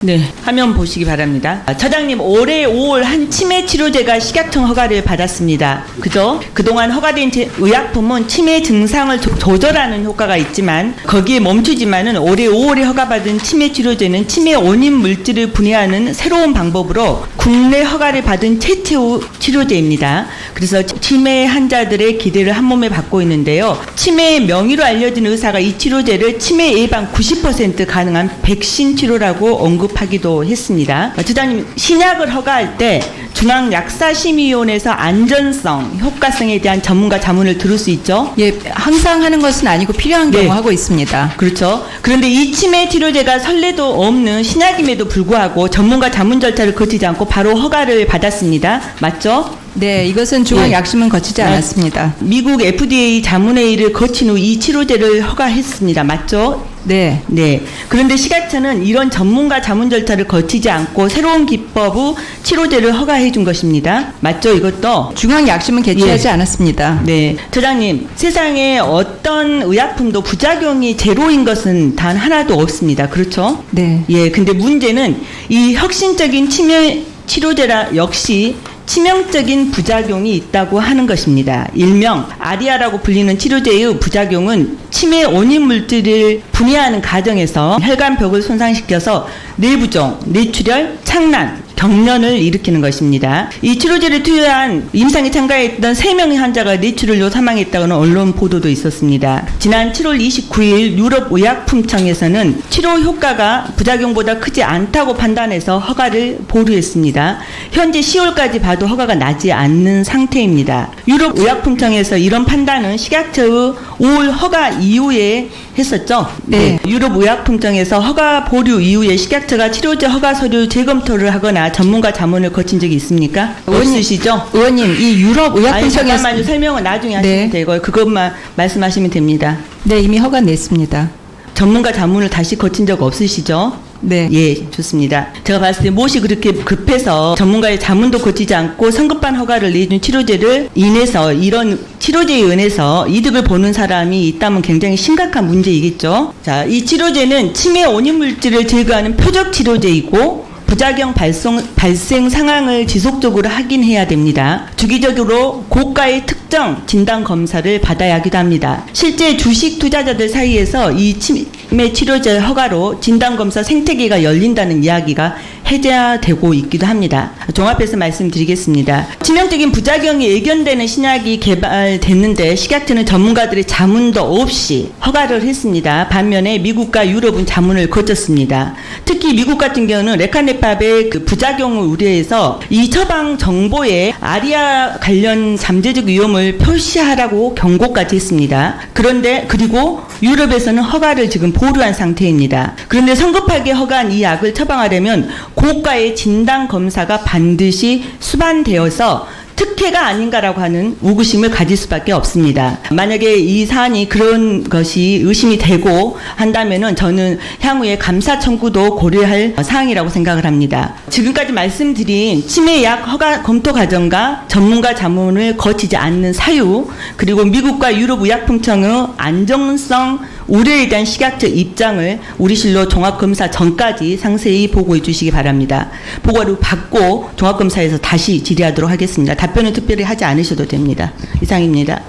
네, 화면 보시기 바랍니다. 처장님, 올해 5월 한 치매 치료제가 식약청 허가를 받았습니다. 그죠? 그동안 허가된 의약품은 치매 증상을 조절하는 효과가 있지만 거기에 멈추지만은 올해 5월에 허가받은 치매 치료제는 치매 원인 물질을 분해하는 새로운 방법으로 국내 허가를 받은 최초 치료제입니다. 그래서 치매 환자들의 기대를 한 몸에 받고 있는데요. 치매의 명의로 알려진 의사가 이 치료제를 치매 예방 90% 가능한 백신 치료라고 언급하기도 했습니다. 처장님, 신약을 허가할 때 중앙약사심의위원회에서 안전성, 효과성에 대한 전문가 자문을 들을 수 있죠? 예, 항상 하는 것은 아니고 필요한 경우 하고 있습니다. 그렇죠. 그런데 이 치매 치료제가 선례도 없는 신약임에도 불구하고 전문가 자문 절차를 거치지 않고 바로 허가를 받았습니다. 맞죠? 네, 이것은 중앙약심은 거치지 않았습니다. 미국 FDA 자문회의를 거친 후 이 치료제를 허가했습니다. 맞죠? 네. 네. 그런데 식약처는 이런 전문가 자문 절차를 거치지 않고 새로운 기법 후 치료제를 허가해 준 것입니다. 맞죠? 이것도? 중앙약심은 개최하지 않았습니다. 네. 처장님, 세상에 어떤 의약품도 부작용이 제로인 것은 단 하나도 없습니다. 그렇죠? 네. 예. 근데 문제는 이 혁신적인 치매 치료제라 역시 치명적인 부작용이 있다고 하는 것입니다. 일명 아리아라고 불리는 치료제의 부작용은 치매 원인 물질을 분해하는 과정에서 혈관벽을 손상시켜서 뇌부종, 뇌출혈, 창난, 경련을 일으키는 것입니다. 이 치료제를 투여한 임상에 참가했던 3명의 환자가 뇌출혈로 사망했다고는 언론 보도도 있었습니다. 지난 7월 29일 유럽의약품청에서는 치료 효과가 부작용보다 크지 않다고 판단해서 허가를 보류했습니다. 현재 10월까지 봐도 허가가 나지 않는 상태입니다. 유럽의약품청에서 이런 판단은 식약처의 5월 허가 이후에 했었죠. 네. 유럽의약품청에서 허가 보류 이후에 식약처가 치료제 허가 서류 재검토를 하거나 전문가 자문을 거친 적이 있습니까? 없으시죠? 의원님, 이 유럽의약품청에서 잠깐만요. 설명은 나중에 하시면 되고요. 그것만 말씀하시면 됩니다. 네, 이미 허가 냈습니다. 전문가 자문을 다시 거친 적 없으시죠? 네. 예, 좋습니다. 제가 봤을 때 무엇이 그렇게 급해서 전문가의 자문도 거치지 않고 성급한 허가를 내준 치료제를 인해서 이런 치료제에 의해서 이득을 보는 사람이 있다면 굉장히 심각한 문제이겠죠. 자, 이 치료제는 치매 원인 물질을 제거하는 표적 치료제이고 부작용 발생 상황을 지속적으로 확인해야 됩니다. 주기적으로 고가의 특정 진단 검사를 받아야 하기도 합니다. 실제 주식 투자자들 사이에서 이 치매 치료제 허가로 진단 검사 생태계가 열린다는 이야기가 해제되고 있기도 합니다. 종합해서 말씀드리겠습니다. 치명적인 부작용이 예견되는 신약이 개발됐는데 식약처는 전문가들의 자문도 없이 허가를 했습니다. 반면에 미국과 유럽은 자문을 거쳤습니다. 특히 미국 같은 경우는 레카네팝의 그 부작용을 우려해서 이 처방 정보에 아리아 관련 잠재적 위험을 표시하라고 경고까지 했습니다. 그리고 유럽에서는 허가를 지금 보류한 상태입니다. 그런데 성급하게 허가한 이 약을 처방하려면 고가의 진단 검사가 반드시 수반되어서 특혜가 아닌가라고 하는 의구심을 가질 수밖에 없습니다. 만약에 이 사안이 그런 것이 의심이 되고 한다면은 저는 향후에 감사 청구도 고려할 사항이라고 생각을 합니다. 지금까지 말씀드린 치매약 허가 검토 과정과 전문가 자문을 거치지 않는 사유, 그리고 미국과 유럽 의약품청의 안정성 우려에 대한 식약처 입장을 우리실로 종합검사 전까지 상세히 보고해 주시기 바랍니다. 보고를 받고 종합검사에서 다시 질의하도록 하겠습니다. 답변은 특별히 하지 않으셔도 됩니다. 이상입니다.